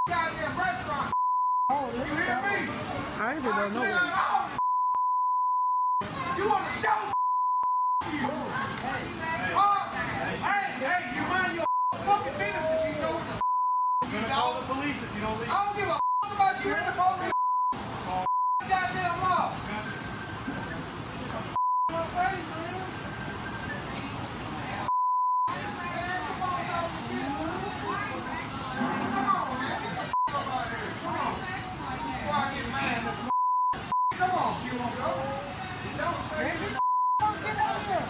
goddamn restaurant. Oh, You hear me? I ain't been there no way. You want to show you? Hey, you mind your fucking business if you know what the you call the police if you don't leave. I don't give a about you in the police. Goddamn law. Come on, you won't go. Don't say it. Get out here.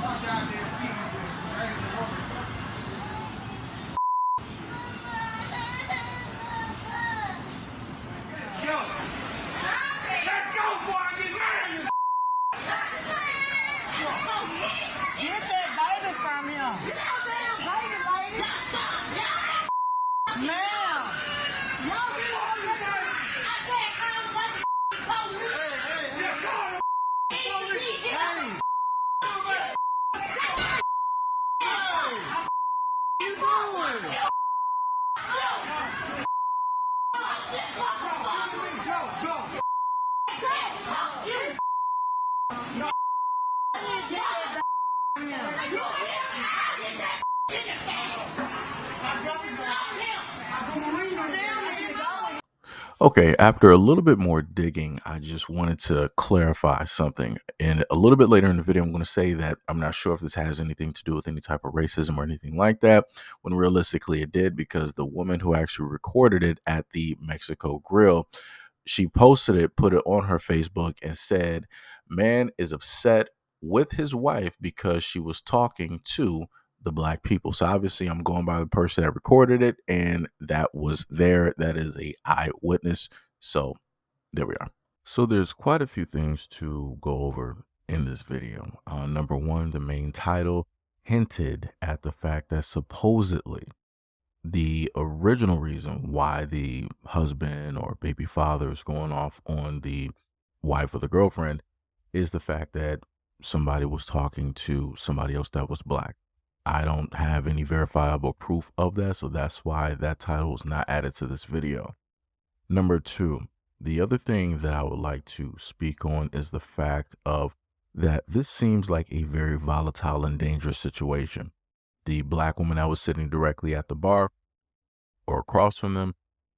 My goddamn feet. Yo, let's go before I get mad. Get that baby from him. Get that damn baby, lady. Ma'am. Y'all get on your side. I said, I'm like police. Yeah, call the police. Hey. You doing? Okay, after a little bit more digging, I just wanted to clarify something. And a little bit later in the video, I'm going to say that I'm not sure if this has anything to do with any type of racism or anything like that, when realistically it did, because the woman who actually recorded it at the Mexico Grill, she posted it, put it on her Facebook, and said, "Man is upset with his wife because she was talking to the black people." So obviously I'm going by the person that recorded it, and that was there. That is a eyewitness. So there we are. So there's quite a few things to go over in this video. Number one, the main title hinted at the fact that supposedly the original reason why the husband or baby father is going off on the wife or the girlfriend is the fact that somebody was talking to somebody else that was black. I don't have any verifiable proof of that, so that's why that title is not added to this video. Number two, the other thing that I would like to speak on is the fact of that this seems like a very volatile and dangerous situation. The black woman that was sitting directly at the bar or across from them,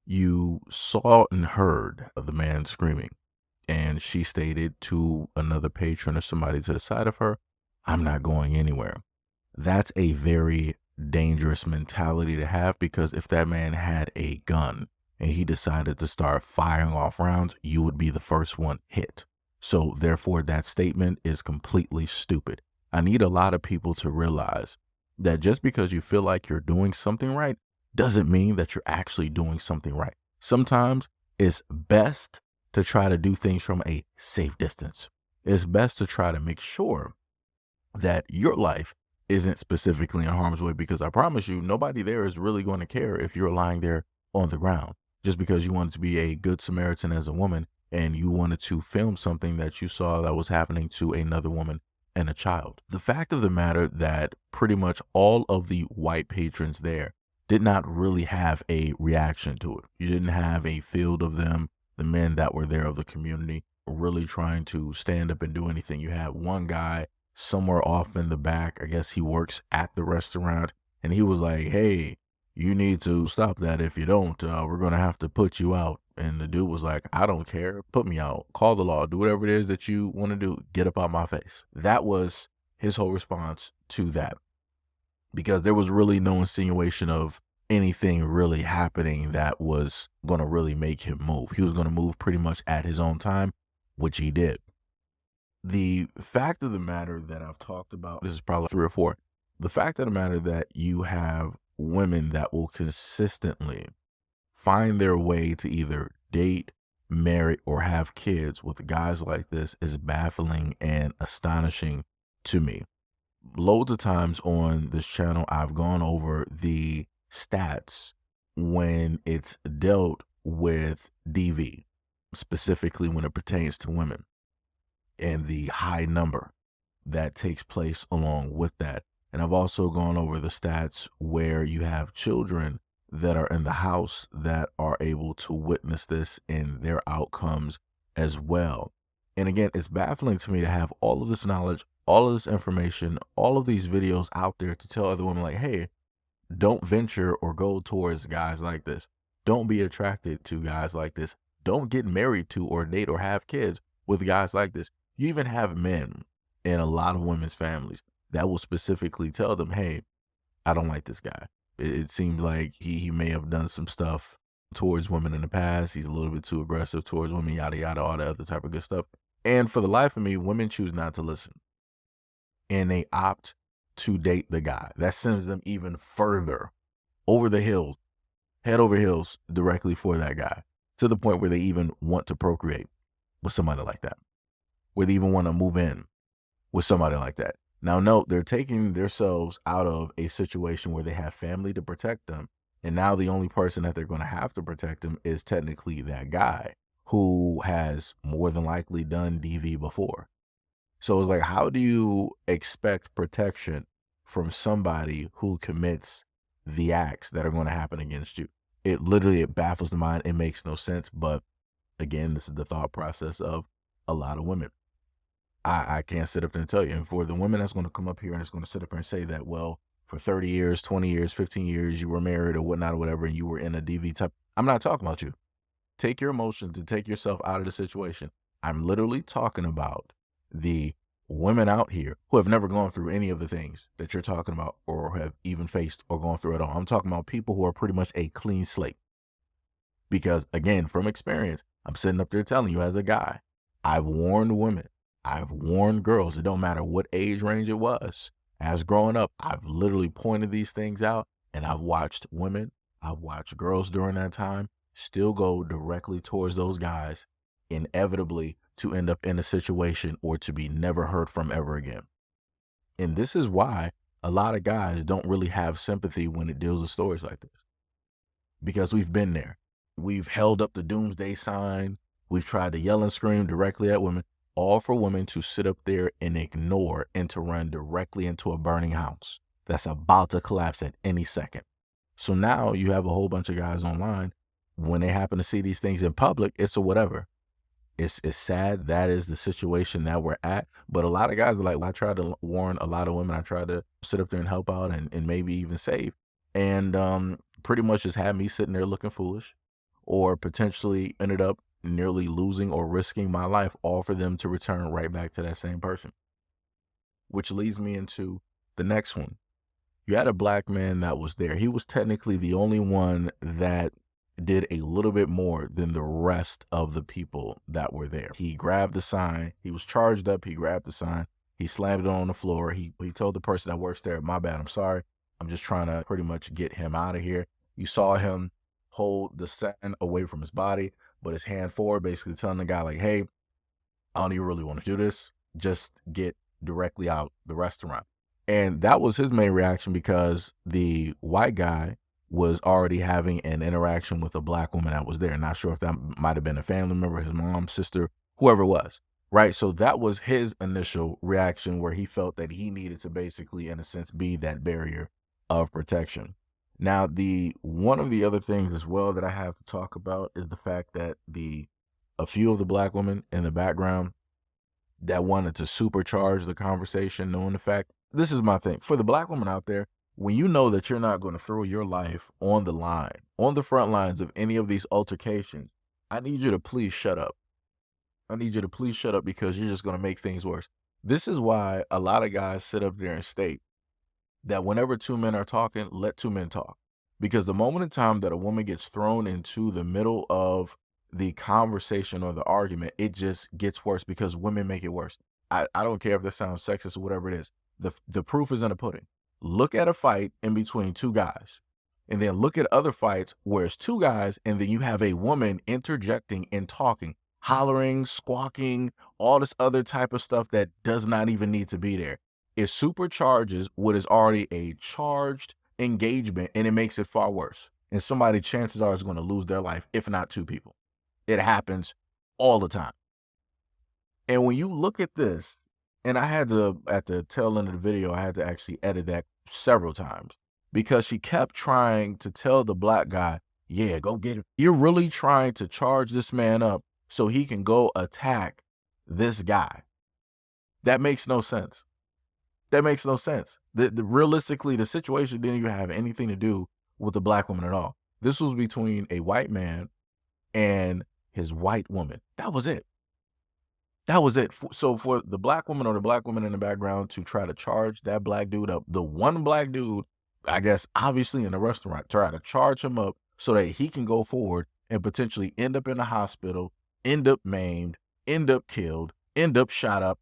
you saw and heard of the man screaming, and she stated to another patron or somebody to the side of her, "I'm not going anywhere." That's a very dangerous mentality to have, because if that man had a gun and he decided to start firing off rounds, you would be the first one hit. So therefore, that statement is completely stupid. I need a lot of people to realize that just because you feel like you're doing something right doesn't mean that you're actually doing something right. Sometimes it's best to try to do things from a safe distance. It's best to try to make sure that your life isn't specifically in harm's way, because I promise you, nobody there is really going to care if you're lying there on the ground just because you wanted to be a good Samaritan as a woman and you wanted to film something that you saw that was happening to another woman and a child. The fact of the matter that pretty much all of the white patrons there did not really have a reaction to it. You didn't have a field of them, the men that were there of the community, really trying to stand up and do anything. You had one guy somewhere off in the back, I guess he works at the restaurant, and he was like, "Hey, you need to stop that. If you don't, we're going to have to put you out." And the dude was like, "I don't care. Put me out. Call the law. Do whatever it is that you want to do. Get up out my face." That was his whole response to that, because there was really no insinuation of anything really happening that was going to really make him move. He was going to move pretty much at his own time, which he did. The fact of the matter that I've talked about, this is probably 3 or 4. The fact of the matter that you have women that will consistently find their way to either date, marry, or have kids with guys like this is baffling and astonishing to me. Loads of times on this channel, I've gone over the stats when it's dealt with DV, specifically when it pertains to women, and the high number that takes place along with that. And I've also gone over the stats where you have children that are in the house that are able to witness this in their outcomes as well. And again, it's baffling to me to have all of this knowledge, all of this information, all of these videos out there to tell other women like, hey, don't venture or go towards guys like this. Don't be attracted to guys like this. Don't get married to or date or have kids with guys like this. You even have men in a lot of women's families that will specifically tell them, hey, I don't like this guy. It seems like he may have done some stuff towards women in the past. He's a little bit too aggressive towards women, yada, yada, all that other type of good stuff. And for the life of me, women choose not to listen. And they opt to date the guy. That sends them even further over the hills, head over heels, directly for that guy, to the point where they even want to procreate with somebody like that, where they even want to move in with somebody like that. Now, note, they're taking themselves out of a situation where they have family to protect them. And now the only person that they're going to have to protect them is technically that guy who has more than likely done DV before. So it's like, how do you expect protection from somebody who commits the acts that are going to happen against you? It baffles the mind. It makes no sense. But again, this is the thought process of a lot of women. I can't sit up there and tell you. And for the women that's going to come up here and it's going to sit up here and say that, well, for 30 years, 20 years, 15 years, you were married or whatnot or whatever, and you were in a DV type. I'm not talking about you. Take your emotions and take yourself out of the situation. I'm literally talking about the women out here who have never gone through any of the things that you're talking about or have even faced or gone through at all. I'm talking about people who are pretty much a clean slate. Because again, from experience, I'm sitting up there telling you as a guy, I've warned women, I've warned girls, it don't matter what age range it was. As growing up, I've literally pointed these things out, and I've watched women, I've watched girls during that time still go directly towards those guys, inevitably to end up in a situation or to be never heard from ever again. And this is why a lot of guys don't really have sympathy when it deals with stories like this. Because we've been there. We've held up the doomsday sign. We've tried to yell and scream directly at women, all for women to sit up there and ignore and to run directly into a burning house that's about to collapse at any second. So now you have a whole bunch of guys online. When they happen to see these things in public, it's a whatever. It's sad. That is the situation that we're at. But a lot of guys are like, well, I tried to warn a lot of women. I tried to sit up there and help out and maybe even save. And pretty much just had me sitting there looking foolish, or potentially ended up nearly losing or risking my life, all for them to return right back to that same person. Which leads me into the next one. You had a black man that was there. He was technically the only one that did a little bit more than the rest of the people that were there. He grabbed the sign. He was charged up. He grabbed the sign. He slammed it on the floor. He told the person that works there, my bad, I'm sorry. I'm just trying to pretty much get him out of here. You saw him hold the sign away from his body, but his hand forward, basically telling the guy like, hey, I don't even really want to do this. Just get directly out the restaurant. And that was his main reaction, because the white guy was already having an interaction with a black woman that was there. Not sure if that might have been a family member, his mom, sister, whoever it was, right? So that was his initial reaction, where he felt that he needed to basically, in a sense, be that barrier of protection. Now, one of the other things as well that I have to talk about is the fact that a few of the black women in the background that wanted to supercharge the conversation, knowing the fact, this is my thing, for the black woman out there, when you know that you're not going to throw your life on the line, on the front lines of any of these altercations, I need you to please shut up. I need you to please shut up, because you're just going to make things worse. This is why a lot of guys sit up there and state that whenever two men are talking, let two men talk. Because the moment in time that a woman gets thrown into the middle of the conversation or the argument, it just gets worse, because women make it worse. I don't care if that sounds sexist or whatever it is. The proof is in the pudding. Look at a fight in between two guys, and then look at other fights where it's two guys and then you have a woman interjecting and talking, hollering, squawking, all this other type of stuff that does not even need to be there. It supercharges what is already a charged engagement, and it makes it far worse. And somebody, chances are, is going to lose their life, if not two people. It happens all the time. And when you look at this And I had to, at the tail end of the video, I had to actually edit that several times because she kept trying to tell the black guy, yeah, go get him. You're really trying to charge this man up so he can go attack this guy. That makes no sense. That makes no sense. Realistically, the situation didn't even have anything to do with the black woman at all. This was between a white man and his white woman. That was it. That was it. So for the black woman or the black woman in the background to try to charge that black dude up, the one black dude, I guess, obviously in the restaurant, try to charge him up so that he can go forward and potentially end up in the hospital, end up maimed, end up killed, end up shot up,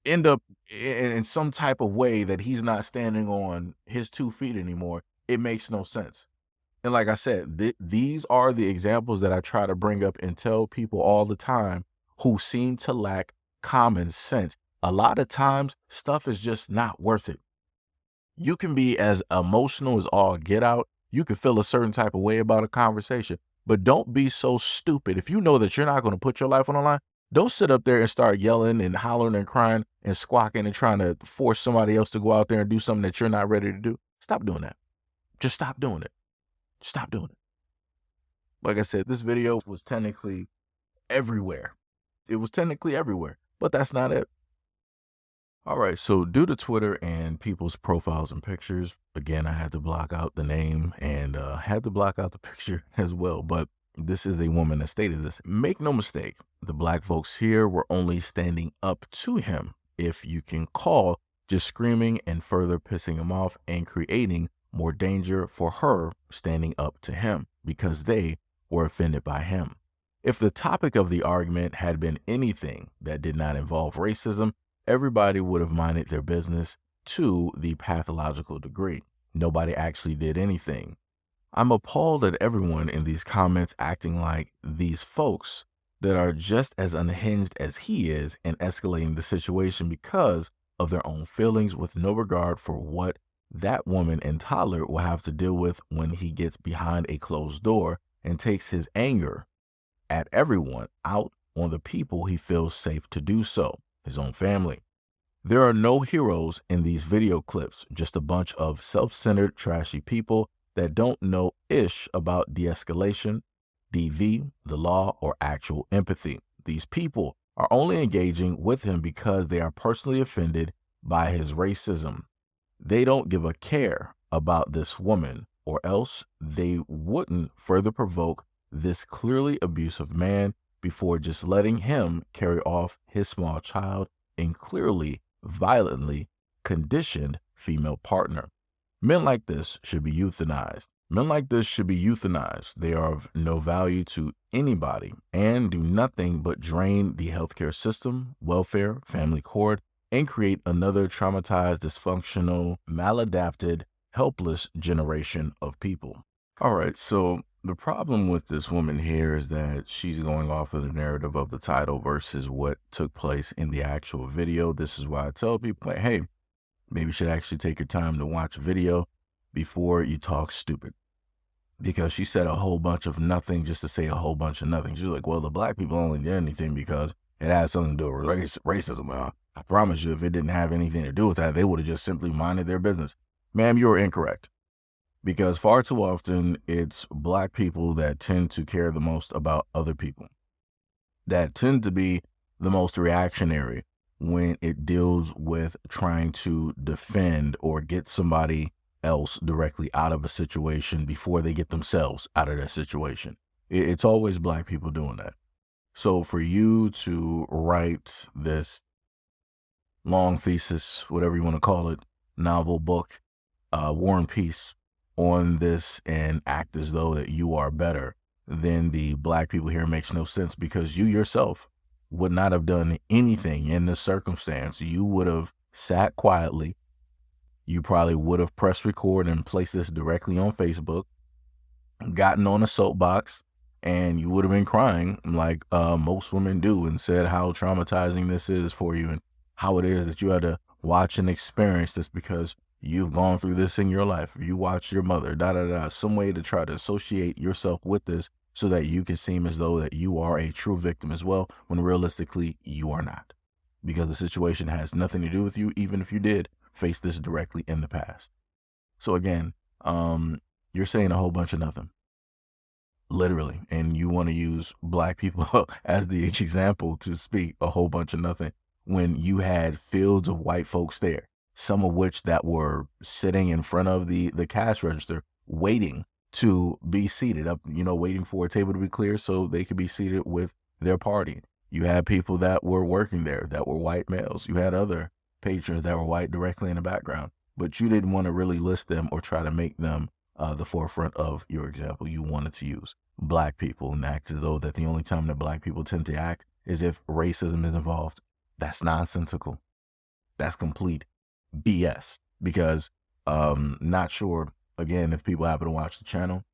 end up in some type of way that he's not standing on his 2 feet anymore. It makes no sense. And like I said, these are the examples that I try to bring up and tell people all the time who seem to lack common sense. A lot of times, stuff is just not worth it. You can be as emotional as all get out. You can feel a certain type of way about a conversation, but don't be so stupid. If you know that you're not going to put your life on the line, don't sit up there and start yelling and hollering and crying and squawking and trying to force somebody else to go out there and do something that you're not ready to do. Stop doing that. Just stop doing it. Stop doing it. Like I said, this video was technically everywhere. It was technically everywhere, but that's not it. All right, so due to Twitter and people's profiles and pictures, again, I had to block out the name and had to block out the picture as well. But this is a woman that stated this. Make no mistake, the black folks here were only standing up to him, if you can call, just screaming and further pissing him off and creating more danger for her standing up to him because they were offended by him. If the topic of the argument had been anything that did not involve racism, everybody would have minded their business to the pathological degree. Nobody actually did anything. I'm appalled at everyone in these comments acting like these folks that are just as unhinged as he is and escalating the situation because of their own feelings with no regard for what that woman and toddler will have to deal with when he gets behind a closed door and takes his anger at everyone out on the people he feels safe to do so, his own family. There are no heroes in these video clips, just a bunch of self-centered, trashy people that don't know ish about de-escalation, DV, the law, or actual empathy. These people are only engaging with him because they are personally offended by his racism. They don't give a care about this woman, or else they wouldn't further provoke this clearly abusive man before just letting him carry off his small child and clearly violently conditioned female partner. Men like this should be euthanized. Men like this should be euthanized. They are of no value to anybody and do nothing but drain the healthcare system, welfare, family cord, and create another traumatized, dysfunctional, maladapted, helpless generation of people. All right, so the problem with this woman here is that she's going off of the narrative of the title versus what took place in the actual video. This is why I tell people, like, hey, maybe you should actually take your time to watch a video before you talk stupid. Because she said a whole bunch of nothing just to say a whole bunch of nothing. She's like, well, the black people only did anything because it had something to do with racism. I promise you, if it didn't have anything to do with that, they would have just simply minded their business. Ma'am, you're incorrect. Because far too often, it's black people that tend to care the most about other people, that tend to be the most reactionary when it deals with trying to defend or get somebody else directly out of a situation before they get themselves out of that situation. It's always black people doing that. So for you to write this long thesis, whatever you want to call it, novel, book, War and Peace on this and act as though that you are better than the black people here makes no sense, because you yourself would not have done anything in this circumstance. You would have sat quietly. You probably would have pressed record and placed this directly on Facebook, gotten on a soapbox, and you would have been crying like most women do and said how traumatizing this is for you and how it is that you had to watch and experience this because you've gone through this in your life. You watched your mother, some way to try to associate yourself with this so that you can seem as though that you are a true victim as well, when realistically you are not. because the situation has nothing to do with you, even if you did face this directly in the past. So again, you're saying a whole bunch of nothing, literally, and you want to use black people as the example to speak a whole bunch of nothing when you had fields of white folks there, some of which that were sitting in front of the cash register waiting to be seated up, waiting for a table to be cleared so they could be seated with their party. You had people that were working there that were white males. You had other patrons that were white directly in the background, but you didn't want to really list them or try to make them the forefront of your example. You wanted to use black people and act as though that the only time that black people tend to act is if racism is involved. That's nonsensical. That's complete BS, because not sure, again, if people happen to watch the channel,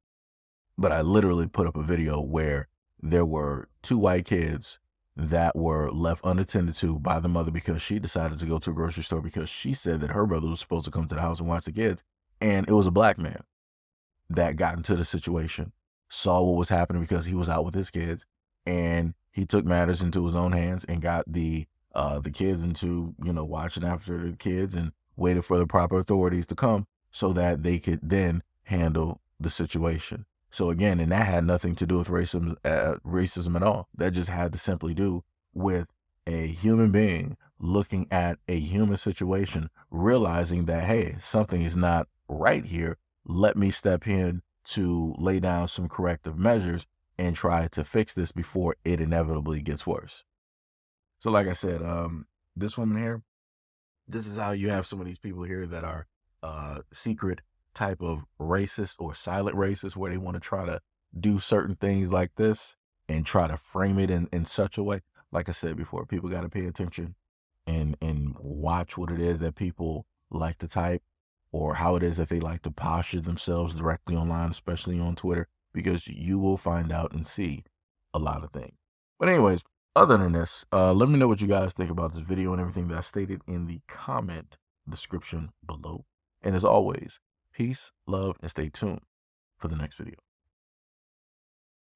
but I literally put up a video where there were 2 white kids that were left unattended to by the mother because she decided to go to a grocery store because she said that her brother was supposed to come to the house and watch the kids. And it was a black man that got into the situation, saw what was happening because he was out with his kids, and he took matters into his own hands and got the kids into, watching after the kids and waited for the proper authorities to come so that they could then handle the situation. So again, and that had nothing to do with racism at all. That just had to simply do with a human being looking at a human situation, realizing that, hey, something is not right here. Let me step in to lay down some corrective measures and try to fix this before it inevitably gets worse. So like I said, this woman here, this is how you have some of these people here that are secret type of racist or silent racist, where they want to try to do certain things like this and try to frame it in such a way. Like I said before, people got to pay attention and watch what it is that people like to type, or how it is that they like to posture themselves directly online, especially on Twitter, because you will find out and see a lot of things. But anyways, other than this, let me know what you guys think about this video and everything that I stated in the comment description below. And as always, peace, love, and stay tuned for the next video.